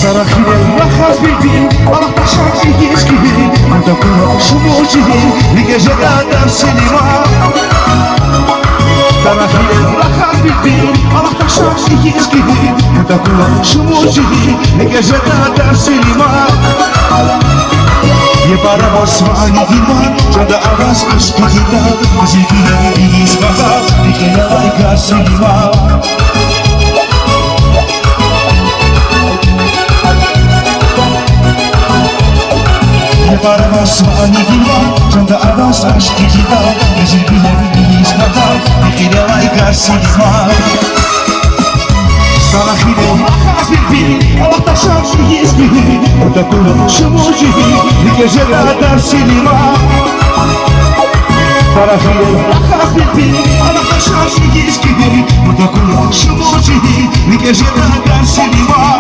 Sarahile rahaz bildim Allah taşak ilgiz gibi Burada kula şumucihi Lige kadar sinema Sarahile rahaz bildim Allah taşak ilgiz gibi Burada kula şumucihi Lige kadar sinema Ye para osmani divan Cada avaz aşkı gitar Zikine ilgiz kadar Lige kadar sinema Parmasmani divan, canda avaz aşkı gitar Gecelerimiz kadar, dikine layıkar sinema Sarahile rahaz bildim, Allah taşak ilgiz gibi Burada konuşum o gibi, bir gece kadar sinema Sarahile rahaz bildim, Allah taşak ilgiz gibi Burada konuşum o gibi, bir gece kadar sinema